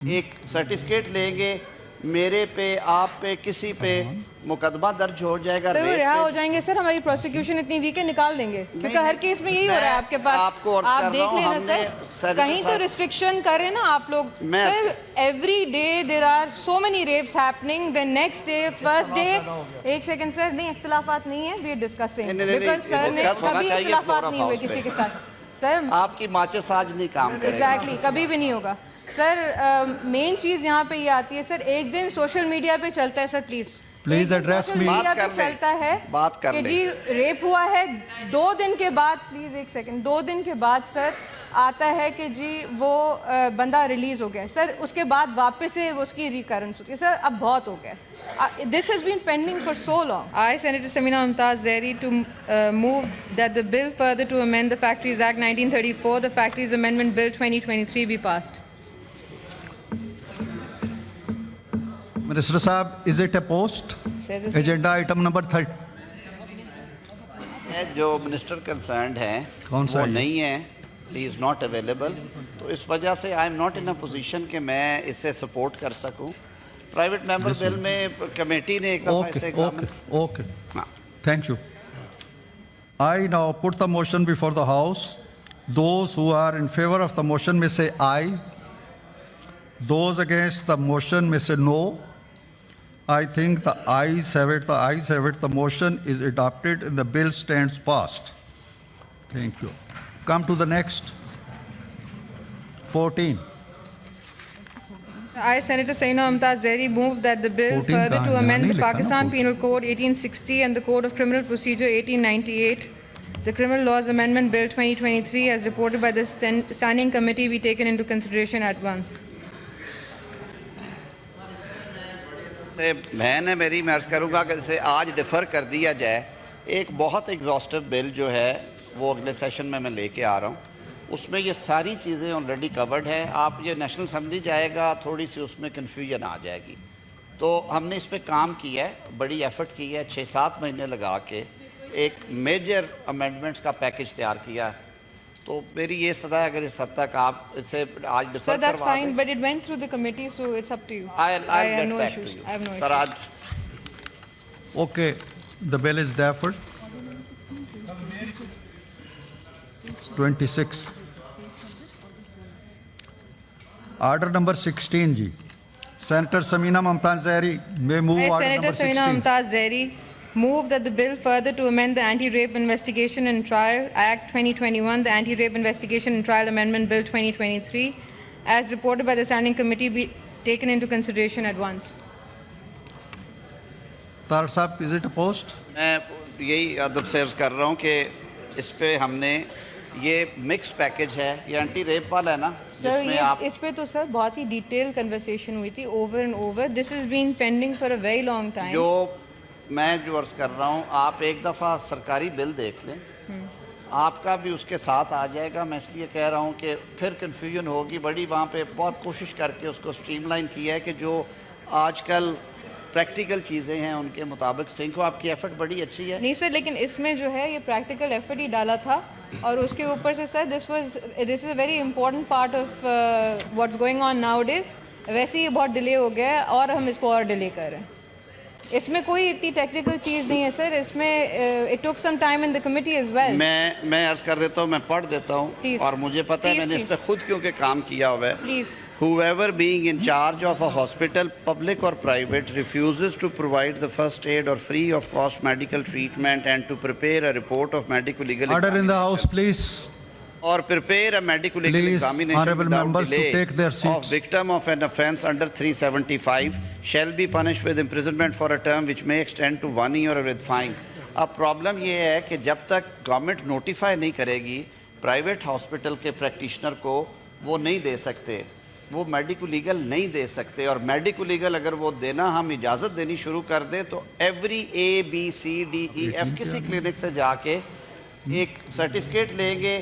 ایک سرٹیفکیٹ لیں گے میرے پہ آپ پہ کسی پہ مقدمہ درج ہو جائے گا, سر وہ رہا ہو جائیں گے. سر ہماری پروسیکیوشن اتنی ویک ہے, نکال دیں گے کیونکہ ہر کیس میں یہی ہو رہا ہے آپ کے پاس. آپ دیکھ لیں نا سر, کہیں تو ریسٹرکشن کریں نا آپ لوگ. Sir every day there are so many rapes happening, then next day, first day. ایک سیکنڈ سر, نہیں اختلافات نہیں ہیں, we are discussing because sir نے کبھی اختلافات نہیں ہوئے کسی کے ساتھ. سر آپ کی ماچس آج نہیں کام کرے گا. ایگزیکٹلی, کبھی بھی نہیں ہوگا. سر مین چیز یہاں پہ یہ آتی ہے سر, ایک دن سوشل میڈیا پہ چلتا ہے سر, پلیز ایڈریس می. میڈیا پہ چلتا ہے کہ جی ریپ ہوا ہے, 2 دن کے بعد, پلیز ایک سیکنڈ, 2 دن کے بعد سر آتا ہے کہ جی وہ بندہ ریلیز ہو گیا. سر اس کے بعد واپس سے اس کی ریکرنس ہوتی ہے. سر اب بہت ہو گیا. This has been pending for so long. I, Senator Samina Mumtaz Zairi, to move that the bill further to amend the Factories Act 1934, the Factories Amendment Bill 2023 be passed. Minister Saab, is it a post? Agenda item number 30. جو minister concerned ہیں وہ نہیں ہیں, ہی is not available, تو اس وجہ سے I am not in a position کہ میں اسے سپورٹ کر سکوں. پرائیویٹ ممبر بل میں کمیٹی نے ایک دفعہ اسے examine. Okay. Thank you. I now put the motion before the House. Those who are in favor of the motion may say aye. Those against the motion may say no. I think the ayes have it. The ayes have it. The motion is adopted and the bill stands passed. Thank you. Come to the next. 14. I, Senator Samina Mumtaz Zairi, move that the bill further to amend the Pakistan Penal Code 1860 and the Code of Criminal Procedure 1898, the Criminal Laws Amendment Bill 2023, as reported by the Standing Committee, be taken into consideration at once. بہن ہے میری, میں عرض کروں گا کہ اسے آج defer کر دیا جائے. ایک بہت ایگزاسٹو بل جو ہے وہ اگلے سیشن میں لے کے آ رہا ہوں. اس میں یہ ساری چیزیں آلریڈی کورڈ ہیں. آپ یہ نیشنل اسمبلی جائے گا, تھوڑی سی اس میں کنفیوژن آ جائے گی. تو ہم نے اس پہ کام کیا ہے, بڑی ایفرٹ کی ہے, 6-7 مہینے لگا کے ایک میجر امینڈمنٹس کا پیکج تیار کیا ہے. تو میری یہ صدا ہے اگر اس حد تک آپ اسے آج ڈیفر کروا دیں. Sir, that's fine, but it went through the committee, so it's up to you. I have no issues. I have no issues. Sir, آج Okay, the bill is deferred. 26. Order number 16, ji. Senator Samina Mumtaz Zairi may move order number 16. Senator Samina Mumtaz Zairi, move that the bill further to amend the Anti-Rape Investigation and Trial Act 2021, the Anti-Rape Investigation and Trial Amendment Bill 2023, as reported by the Standing Committee, be taken into consideration at once. Tar Saab, is it opposed? میں یہی ادب سے عرض کر رہا ہوں کہ اس پہ ہم نے یہ مکس پیکج ہے, یہ انٹی ریپ والا ہے نا, جس میں آپ اس پہ تو سر بہت ہی ڈیٹیل کنورسیشن ہوئی تھی, over and over. This is been pending for a very long time. میں جو عرض کر رہا ہوں, آپ ایک دفعہ سرکاری بل دیکھ لیں, آپ کا بھی اس کے ساتھ آ جائے گا. میں اس لیے کہہ رہا ہوں کہ پھر کنفیوژن ہوگی بڑی. وہاں پہ بہت کوشش کر کے اس کو اسٹریم لائن کیا ہے کہ جو آج کل پریکٹیکل چیزیں ہیں ان کے مطابق سنک ہو. آپ کی ایفرٹ بڑی اچھی ہے. نہیں سر, لیکن اس میں جو ہے یہ پریکٹیکل ایفرٹ ہی ڈالا تھا, اور اس کے اوپر سے sir this is a very important part of what's going on nowadays. ویسے ہی بہت ڈیلے ہو گیا ہے اور ہم اس کو اور ڈیلے کر رہے ہیں. اس میں کوئی اتنی ٹیکنیکل چیز نہیں ہے سر. اس میں it took some time in the committee as well. میں عرض کر دیتا ہوں, میں پڑھ دیتا ہوں, اور مجھے پتہ ہے میں نے اس پہ خود کیونکہ کام کیا ہوا ہے. Please. Whoever being in charge of a hospital, public or private, refuses to provide the first aid or free of cost medical treatment and to prepare a report of medical legal Order in the House, please. or prepare a medical legal Please, examination honorable without members, to delay take their of seats. victim of an offence under 375 shall be punished with imprisonment for a term which may extend to 1 year or with fine. اب problem یہ ہے کہ جب تک government notify نہیں کرے گی private hospital کے پریکٹیشنر کو, وہ نہیں دے سکتے, وہ میڈیکو لیگل نہیں دے سکتے. اور میڈیکو لیگل اگر وہ دینا ہم اجازت دینی شروع کر دیں تو every A B C D E F کسی کلینک سے جا کے ایک سرٹیفکیٹ لیں گے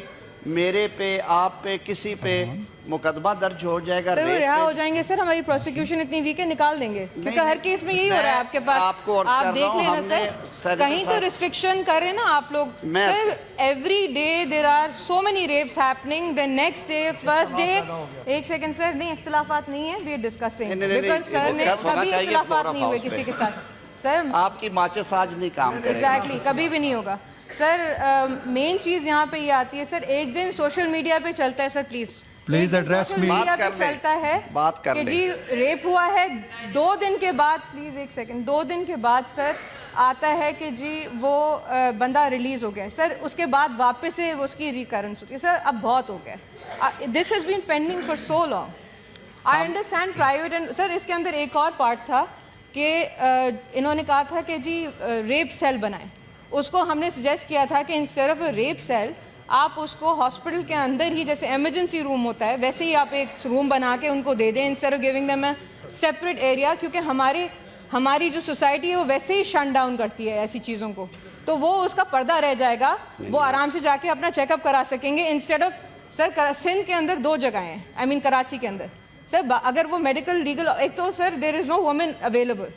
میرے پہ آپ پہ کسی پہ مقدمہ درج ہو جائے گا سر وہ ریپ رہا پہ، ہو جائیں گے سر. ہماری پروسیکیوشن اتنی ویک ہے, نکال دیں گے, کیونکہ نہیں، ہر کیس میں یہی ہو رہا ہے آپ کے میں آپ کو پاس. عرض کر آپ رہا دیکھ ہوں، لینا ہم نے سر, کہیں تو ریسٹرکشن کریں نا آپ لوگ. میں sir every day there are so many rapes happening, then next day, first day. ایک سیکنڈ سر, نہیں اختلافات نہیں ہیں, we are discussing, because sir نے discuss ہونا کبھی چاہیے اختلافات floor of نہیں ہوئے house پہ. کسی کے ساتھ سر. آپ کی ماچس آج نہیں کام کرے گی. ایگزیکٹلی, کبھی بھی نہیں ہوگا سر. مین چیز یہاں پہ یہ آتی ہے سر, ایک دن سوشل میڈیا پہ چلتا ہے سر, پلیز address me. میڈیا پہ بات کر لیں. چلتا ہے بات کر کہ لیں. جی ریپ ہوا ہے, 2 دن کے بعد, پلیز ایک سیکنڈ, 2 دن کے بعد سر آتا ہے کہ جی وہ بندہ ریلیز ہو گیا ہے سر. اس کے بعد واپس سے اس کی ریکرنس ہوتی ہے سر. اب بہت ہو گیا, this has been pending for so long. I understand private and sir, اس کے اندر ایک اور پارٹ تھا کہ انہوں نے کہا تھا کہ جی ریپ سیل بنائیں. اس کو ہم نے سجیسٹ کیا تھا کہ انسٹیڈ آف اے ریپ سیل آپ اس کو ہاسپٹل کے اندر ہی, جیسے ایمرجنسی روم ہوتا ہے ویسے ہی آپ ایک روم بنا کے ان کو دے دیں, instead of giving them a separate area. کیونکہ ہماری جو سوسائٹی ہے وہ ویسے ہی شٹ ڈاؤن کرتی ہے ایسی چیزوں کو, تو وہ اس کا پردہ رہ جائے گا, وہ آرام سے جا کے اپنا چیک اپ کرا سکیں گے. انسٹیڈ آف سر, سندھ کے اندر 2 جگہیں ہیں, آئی مین کراچی کے اندر سر, اگر وہ میڈیکل لیگل, ایک تو سر دیر از نو وومن اویلیبل.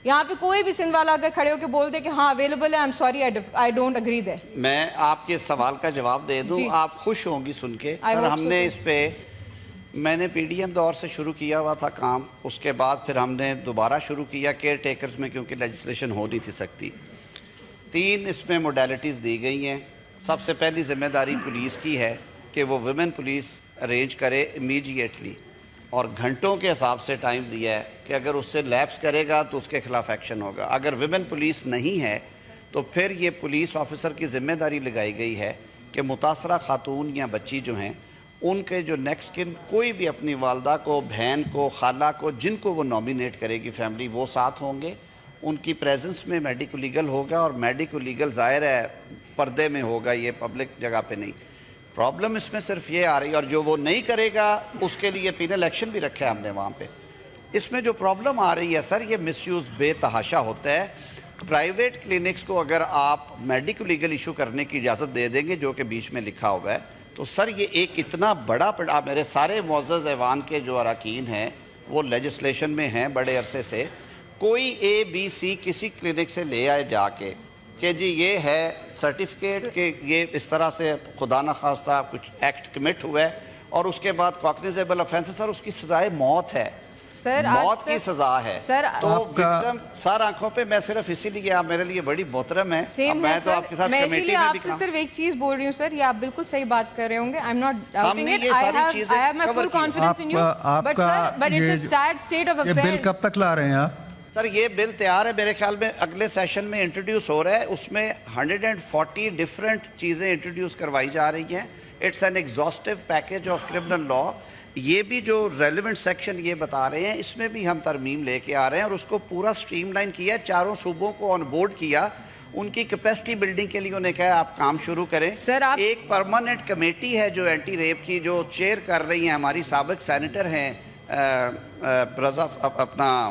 یہاں پہ کوئی بھی سندھ والا اگر کھڑے ہو کے بول دے کہ ہاں اویلیبل ہے, I am sorry I don't agree there. میں آپ کے سوال کا جواب دے دوں, آپ خوش ہوں گی سن کے. سر ہم نے اس پہ, میں نے پی ڈی ایم دور سے شروع کیا ہوا تھا کام, اس کے بعد پھر ہم نے دوبارہ شروع کیا کیئر ٹیکرز میں, کیونکہ لیجسلیشن ہو نہیں تھی سکتی. 3 اس میں موڈیلٹیز دی گئی ہیں. سب سے پہلی ذمہ داری پولیس کی ہے کہ وہ ویمن پولیس ارینج کرے امیڈیٹلی, اور گھنٹوں کے حساب سے ٹائم دیا ہے کہ اگر اس سے لیپس کرے گا تو اس کے خلاف ایکشن ہوگا. اگر ویمن پولیس نہیں ہے تو پھر یہ پولیس آفیسر کی ذمہ داری لگائی گئی ہے کہ متاثرہ خاتون یا بچی جو ہیں ان کے جو نیکسٹ کن, کوئی بھی اپنی والدہ کو, بہن کو, خالہ کو, جن کو وہ نامینیٹ کرے گی فیملی, وہ ساتھ ہوں گے. ان کی پریزنس میں میڈیکو لیگل ہوگا, اور میڈیکو لیگل ظاہر ہے پردے میں ہوگا, یہ پبلک جگہ پہ نہیں. پرابلم اس میں صرف یہ آ رہی ہے, اور جو وہ نہیں کرے گا اس کے لیے پینل ایکشن بھی رکھا ہے ہم نے وہاں پہ. اس میں جو پرابلم آ رہی ہے سر, یہ مس یوز بے تحاشا ہوتا ہے. پرائیویٹ کلینکس کو اگر آپ میڈیکو لیگل ایشو کرنے کی اجازت دے دیں گے, جو کہ بیچ میں لکھا ہوا ہے, تو سر یہ ایک اتنا بڑا میرے سارے معزز ایوان کے جو اراکین ہیں وہ لیجسلیشن میں ہیں بڑے عرصے سے. کوئی ABC کسی کلینک سے لے آئے جا کے کہ جی یہ ہے سرٹیفکیٹ کہ یہ اس طرح سے خدا نخواستہ کچھ ایکٹ کمٹ ہوا ہے, اور اس کے بعد کاگنیزیبل آفینس ہے سر, اس کی سزائے موت ہے. سر موت کی سزا ہے. سر تو وکٹم سر آنکھوں پہ, میں صرف اسی لیے, آپ میرے لیے بڑی محترم ہے, اب میں تو آپ کے ساتھ کمیٹی میں بھی آپ سے صرف ایک چیز بول رہی ہوں سر, یہ آپ بالکل صحیح بات کر رہے ہوں گے. آئی ایم ناٹ ہم نے ڈاؤٹنگ یہ اٹ, ساری چیزیں I have my full confidence in you, but sir, but it's a sad state of یہ بل affairs. کب تک لا رہے ہیں آپ؟ سر یہ بل تیار ہے, میرے خیال میں اگلے سیشن میں انٹروڈیوس ہو رہا ہے. اس میں 140 ڈفرینٹ چیزیں انٹروڈیوس کروائی جا رہی ہیں. It's an exhaustive package of criminal law. یہ بھی جو ریلیونٹ سیکشن یہ بتا رہے ہیں, اس میں بھی ہم ترمیم لے کے آ رہے ہیں, اور اس کو پورا سٹریم لائن کیا, 4 صوبوں کو آن بورڈ کیا. ان کی کیپیسٹی بلڈنگ کے لیے انہیں کہا آپ کام شروع کریں. ایک پرماننٹ کمیٹی ہے جو اینٹی ریپ کی, جو چیئر کر رہی ہیں ہماری سابق سینیٹر ہیں رضا, اپنا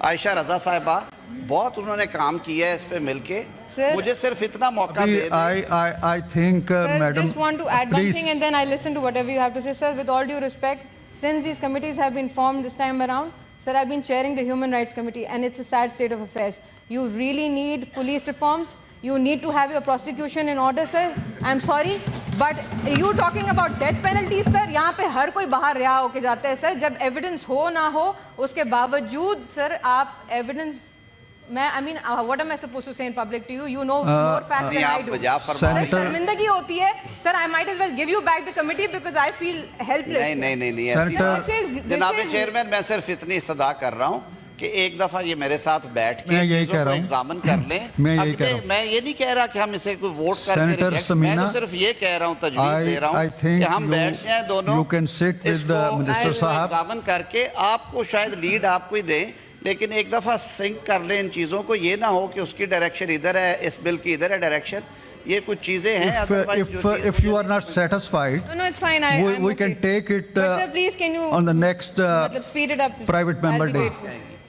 عائشہ رضا صاحبہ, بہت انہوں نے کام کیا ہے اس پہ مل کے. مجھے صرف اتنا موقع دے دیں. I think, Sir, madam, just want to add one thing and then I listen to whatever you have to say. Sir, with all due respect, since these committees have been formed this time around, sir, I've been chairing the Human Rights Committee and it's a sad state of affairs. You really need police reforms. You need to have your prosecution in order, sir. I'm sorry, but you talking about death penalties, sir, یہاں پہ ہر کوئی باہر رہا ہو کے جاتا ہے سر, جب evidence ہو نہ ہو اس کے باوجود سر آپ evidence, I mean, what am I supposed to say in public to you? You know more facts than I do. Sir, شرمندگی ہوتی ہے. Sir, I might as well give you back the committee because I feel helpless. نہیں. جناب chairman, میں صرف اتنی صدا کر رہا ہوں کہ ایک دفعہ یہ میرے ساتھ بیٹھ کے چیزوں کو ایگزامن کر لیں. میں یہ نہیں کہہ رہا کہ ہم اسے کوئی ووٹ کر کے ریجیکٹ, میں تو صرف یہ کہہ رہا ہوں, تجویز دے رہا ہوں کہ ہم بیٹھ جائیں دونوں, اس کو ایگزامن کر کے آپ کو شاید لیڈ آپ کو ہی دیں, لیکن ایک دفعہ سنک کر لیں ان چیزوں کو. یہ نہ ہو کہ اس کی ڈائریکشن ادھر ہے, اس بل کی ادھر ہے ڈائریکشن. یہ کچھ چیزیں ہیں. If you are not satisfied, no, it's fine. We can take it but sir, please, can you on the next speed it up? Private member day.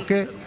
Okay,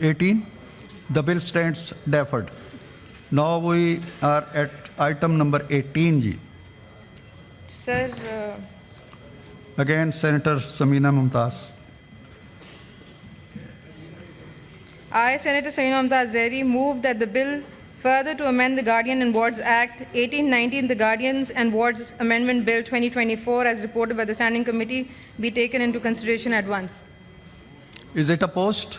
18. The bill stands deferred. Now we are at item number 18. Ji. Sir, Again, Senator Samina Mumtaz. I, Senator Saina Mumtaz Zairi, move that the bill further to amend the Guardian and Wards Act 1819, the Guardians and Wards Amendment Bill 2024, as reported by the Standing Committee, be taken into consideration at once. Is it opposed?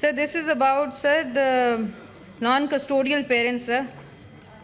Sir, this is about, sir, the non-custodial parents, sir.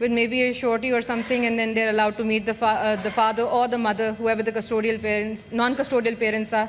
with maybe a shorty or something, and then they're allowed to meet the father or the mother, whoever the custodial parents, non-custodial parents are,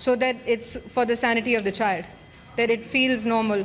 so that it's for the sanity of the child, that it feels normal,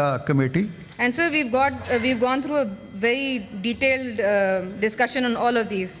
the committee. And sir, we've gone through a very detailed discussion on all of these.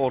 4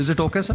Is it okay, sir?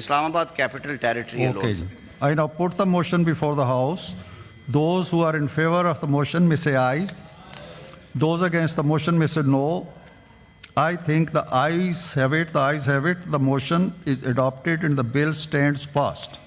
Islamabad Capital Territory Okay. alone. I now put the motion before the House. Those who are in favor of the motion may say aye. Those against the motion may say no. I think the ayes have it. The ayes have it. The motion is adopted and the bill stands passed.